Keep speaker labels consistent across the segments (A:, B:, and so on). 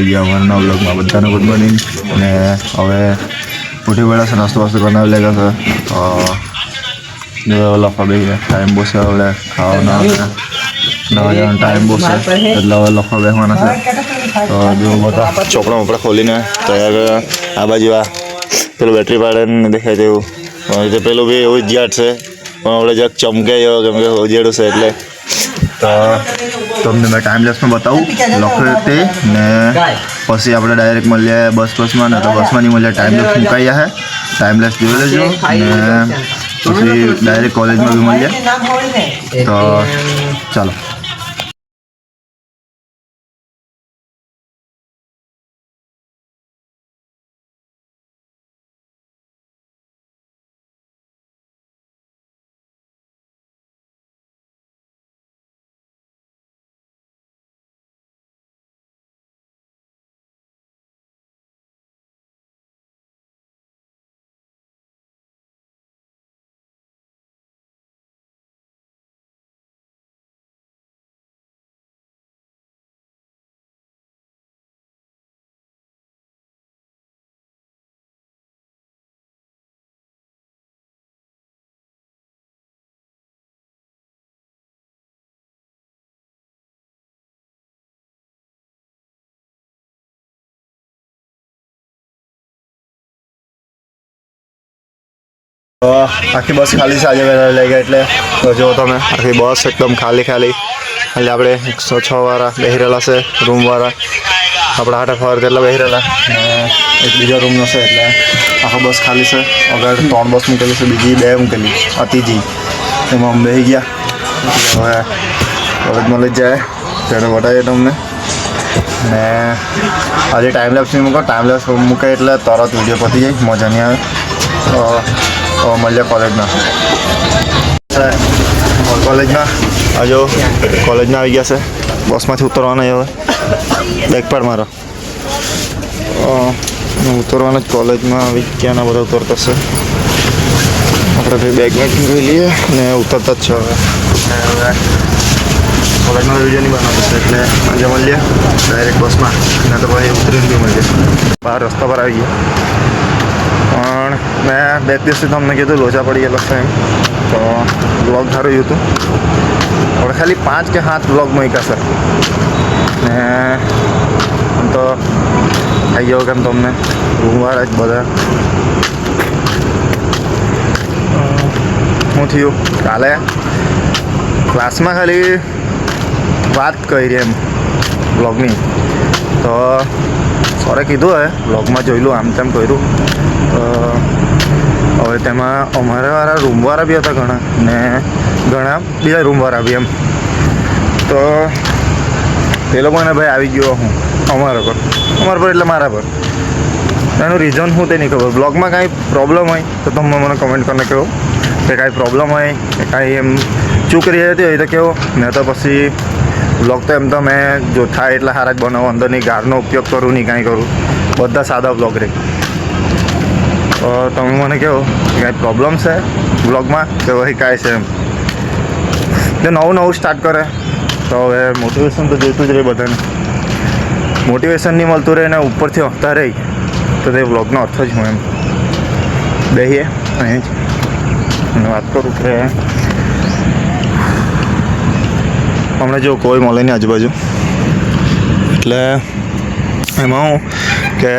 A: આવી ગયા અમારા વ્લોગમાં બધાને ગુડ મોર્નિંગ. અને હવે ઉઠી પડ્યા છે, નાસ્તો વાસ્તો બનાવી લેગા છે. લખવા બે ટાઈમ બહુ છે, હવે ખાવાના નવા જવાનો ટાઈમ બહુ છે એટલે હવે લખવા બેસવાના છે. તો જો બધા ચોપડા મોપડા ખોલીને તૈયાર આ બાજુ આ પેલું બેટરી પાડે ને દેખાય તેવું પેલું બી એવું જ યાદ છે પણ આપણે જરાક ચમકે કેમ કે ઉજેડું છે એટલે. તો તમને મેં ટાઈમ લેસમાં બતાવું લખે તે ને પછી આપણે ડાયરેક્ટ મળીએ બસમાં ને તો બસમાં નહીં મળીએ ટાઈમ લેસ મુકાઈ જશે. ટાઈમ લેસ જોઈ લેજો ને પછી ડાયરેક્ટ કોલેજમાં બી મળીએ. તો ચાલો. આખી બસ ખાલી છે આજે વહેલા લઈ ગયા એટલે તો જો તમે આખી બસ એકદમ ખાલી ખાલી આપણે 106 વાળા બેસી રહેલા છે રૂમવાળા આપણા હાથે ફર તેટલા બેસી રહેલા એક બીજા રૂમનો છે એટલે આખો બસ ખાલી છે. આગળ 3 બસ મૂકેલી છે, બીજી 2 મૂકેલી અતિજી એમાં અમે બેસી ગયા. હવે કોલેજમાં લઈ જાય ત્યારે બતાવીએ તમને. ને આજે ટાઈમ લેપ્સ નહીં મૂકો, ટાઈમ લેપ્સ મૂકે એટલે તરત વિડીયો પતી જાય, મજા નહીં આવે. તો મળીએ કોલેજમાં. કોલેજમાં હજુ કોલેજમાં આવી ગયા છે, બસમાંથી ઉતરવાના હવે બેગ પાડ મારો ઉતરવાના જ કોલેજમાં આવી ગયા. બધા ઉતરતા છે, આપણે ભાઈ બેગ મેકિંગ કરી લઈએ ને ઉતરતા જ છે. હવે કોલેજમાં વિડીયો નહીં બનાવતો છે એટલે આજે મળીએ ડાયરેક્ટ બસમાં ને તો ભાઈ ઉતરીને બી મળીએ. બહાર રસ્તા પર આવી ગયા પણ મેં 2 દિવસથી તમને કીધું લોચા પડી ગયેલો છે એમ. તો બ્લોગ સારું હતું, હવે ખાલી 5 કે 7 બ્લોગ મૂક્યા છે ને આમ તો આવી ગયો કેમ તમને રૂમવાળા જ બધા. શું થયું કાલે ક્લાસમાં ખાલી વાત કરી એમ બ્લોગની તો સરે કીધું હવે બ્લોગમાં જોયેલું આમ તેમ કર્યું. હવે તેમાં અમારાવાળા રૂમવાળા બી હતા ઘણા ને ઘણા બીજા રૂમવાળા બી એમ. તો એ લોકોને ભાઈ આવી ગયો હું અમારા પર એટલે મારા પર. એનું રીઝન શું તે નહીં ખબર. બ્લોગમાં કાંઈ પ્રોબ્લેમ હોય તો તમે મને કમેન્ટ કરીને કહો કે કાંઈ પ્રોબ્લેમ હોય કે કાંઈ એમ ચૂક રહી જતી હોય તો કહો. ને તો પછી બ્લોગ તો એમ તો મેં જો થાય એટલા સારા જ બનાવો, અંદરની ગારનો ઉપયોગ કરું નહીં કાંઈ કરું, બધા સાદા બ્લોગ રહે. તો તમે મને કહો કે કાંઈ પ્રોબ્લેમ છે બ્લોગમાં કે વહી કાંઈ છે એમ. જો નવું સ્ટાર્ટ કરે તો હવે મોટિવેશન તો જોઈતું જ રહે બધાને. મોટિવેશન નહીં મળતું રહે ને ઉપરથી હસતા રહી તો તે બ્લોગનો અર્થ જ હું એમ. બેહીએ અહીં જ વાત કરું કે હમણાં જો કોઈ મળે નહીં આજુબાજુ એટલે એમાં હું કે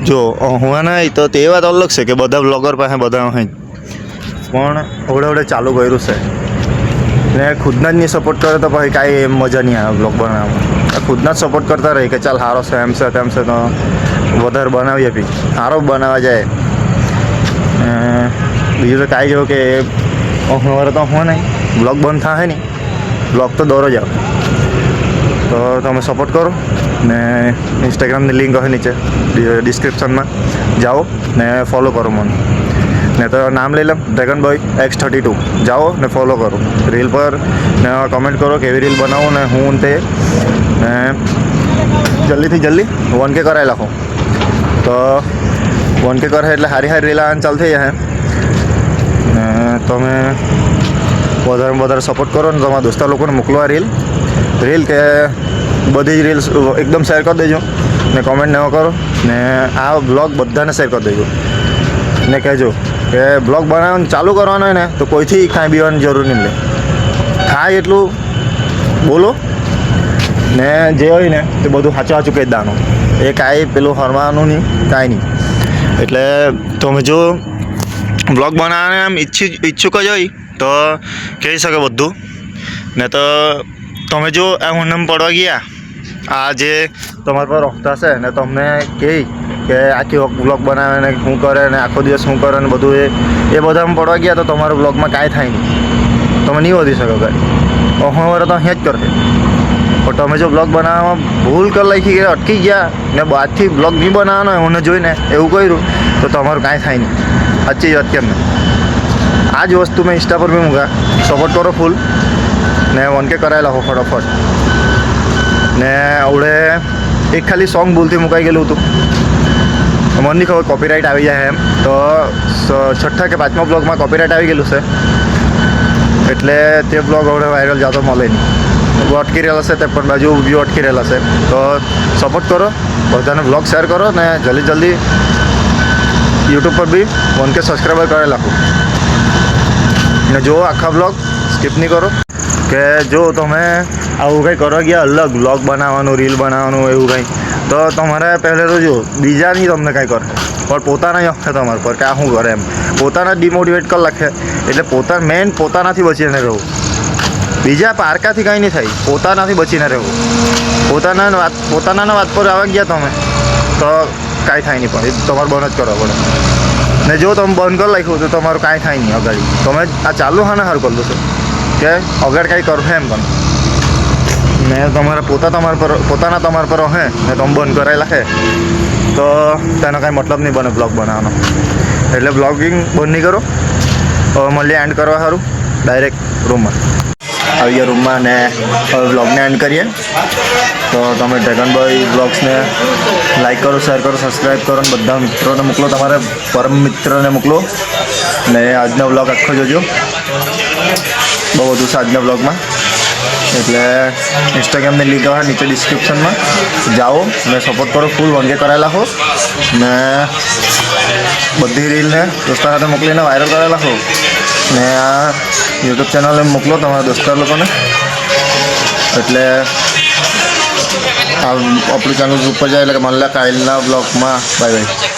A: જો હું ને તો તે વાત અલગ છે કે બધા બ્લોગર પાસે બધા અહીં પણ અવડે ચાલુ કર્યું છે ને ખુદના જ નહીં સપોર્ટ કરે તો પછી કાંઈ એમ મજા નહીં આવે બ્લોગ બનાવવામાં. ખુદના જ સપોર્ટ કરતા રહી કે ચાલ સારો છે એમ છે તેમ છે તો વધારે બનાવીએ બી સારો બનાવવા જાય. બીજું તો કાંઈ જેવું કે અમારે તો હું નહીં બ્લોગ બંધ થાય નહીં, બ્લોગ તો દોરો જ આવે. તો તમે સપોર્ટ કરો ને ઇન્સ્ટાગ્રામની લિંક હશે નીચે ડિસ્ક્રિપ્શનમાં, જાઓ ને ફોલો કરો મને. ને તો નામ લઈ લઉં ડ્રેગનબોય X32, જાઓ ને ફોલો કરો રીલ પર ને કમેન્ટ કરો કેવી રીલ બનાવો ને હું તે ને જલ્દીથી જલ્દી 1K કરાવી નાખો. તો 1K કરે એટલે સારી રીલ આવવાનું ચાલુ થઈ જાય. ને તમે વધારેમાં વધારે સપોર્ટ કરો ને તમારા દોસ્તા લોકોને મોકલો આ રીલ કે બધી જ રીલ્સ એકદમ શેર કરી દેજો ને કોમેન્ટ ન કરો ને આ બ્લોગ બધાને શેર કરી દેજો ને કહેજો કે બ્લોગ બનાવવાનું ચાલુ કરવાનો હોય ને તો કોઈથી ખાઈ પીવાની જરૂર નહીં લે, ખાય એટલું બોલો ને જે હોય ને તે બધું સાચું સાચું કહી દેવાનું, એ કાંઈ પેલું હરવાનું નહીં, કાંઈ નહીં. એટલે તમે જો બ્લોગ બનાવવાને આમ ઈચ્છુક જ હોય તો કહી શકે બધું ને. તો તમે જો આ હુનમ પડવા ગયા, આ જે તમારા પર રોકતા છે ને તમને કહે કે આખી બ્લોગ બનાવે ને શું કરે ને આખો દિવસ શું કરે ને બધું એ બધામાં પડવા ગયા તો તમારા બ્લોગમાં કાંઈ થાય નહીં, તમે નહીં વધી શકો કાંઈ. હવે તો અહીંયા જ કરશે. પણ તમે જો બ્લોગ બનાવવામાં ભૂલ કરી નાખી કે અટકી ગયા ને બાદથી બ્લોગ નહીં બનાવવાનો હોય મને જોઈને એવું કર્યું તો તમારું કાંઈ થાય નહીં. સાચી વાત કેમ ને? આ જ વસ્તુ મેં ઇન્સ્ટા પર બી મૂકા, સપોર્ટ કરો ફૂલ ને 1K કરાયેલા હો ફટાફટ. ને આવડે એક ખાલી સોંગ ભૂલથી મુકાઈ ગયેલું હતું, મને નહીં ખબર કોપીરાઇટ આવી જાય એમ, તો 6ઠ્ઠા કે 5મા બ્લોગમાં કોપીરાઇટ આવી ગયેલું છે એટલે તે બ્લોગ હવે વાયરલ જતો મળે નહીં. અટકી રહેલા છે તે પણ બાજુ વ્યૂ અટકી રહેલા છે. તો સપોર્ટ કરો, બધાને બ્લોગ શેર કરો ને જલ્દી યુટ્યુબ પર બી 1K સબસ્ક્રાઈબર કરેલા હો ને જો આખા બ્લોગ સ્કીપ નહીં કરો. કે જો તમે આવું કંઈ કરવા ગયા અલગ બ્લોગ બનાવવાનું, રીલ બનાવવાનું એવું કંઈ, તો તમારે પહેલે તો જો બીજા નહીં તમને કાંઈ કરે પણ પોતાના જ અખે તમારા પર કે આ શું કરે એમ, પોતાના ડિમોટિવેટ કરી નાખે. એટલે મેઇન પોતાનાથી બચીને રહેવું, બીજા પારકાથી કાંઈ નહીં થાય, પોતાનાથી બચીને રહેવું. પોતાના વાત પર આવી ગયા તમે તો કાંઈ થાય નહીં, પણ એ તમારે બંધ જ કરવા પડે. ને જો તમે બંધ કરી નાખ્યું તો તમારું કાંઈ થાય નહીં. અગાડી તમે આ ચાલુ હા ને સારું કરી દો કે અગર કાંઈ કરશે એમ પણ ને તમારા પોતાના તમારા પર હે ને તમે બંધ કરાવી નાખે તો તેનો કાંઈ મતલબ નહીં બને બ્લોગ બનાવવાનો. એટલે બ્લોગિંગ બંધ નહીં કરો. હવે મળીએ એન્ડ કરવા સારું ડાયરેક્ટ રૂમમાં આવી ગયા રૂમમાં ને હવે બ્લોગને એન્ડ કરીએ. તો તમે ડ્રેગનબોય બ્લોગ્સને લાઈક કરો, શેર કરો, સબસ્ક્રાઈબ કરો અને બધા મિત્રોને મોકલો, તમારા પરમ મિત્રને મોકલો ને આજનો બ્લોગ આખો જોજો, બહુ બધું છે આજના બ્લોગમાં. એટલે ઇન્સ્ટાગ્રામની લિંક આવે નીચે ડિસ્ક્રિપ્શનમાં, જાઓ ને સપોર્ટ કરો ફૂલ. 1K કરાયેલા હો ને બધી રીલને દોસ્તો સાથે મોકલીને વાયરલ કરેલા હો ને આ યુટ્યુબ ચેનલ મોકલો તમારા દોસ્તાર લોકોને. એટલે આ આપણું ચેનલ ઉપર જાય એટલે કે મળે કાલના બ્લોગમાં. Bye bye.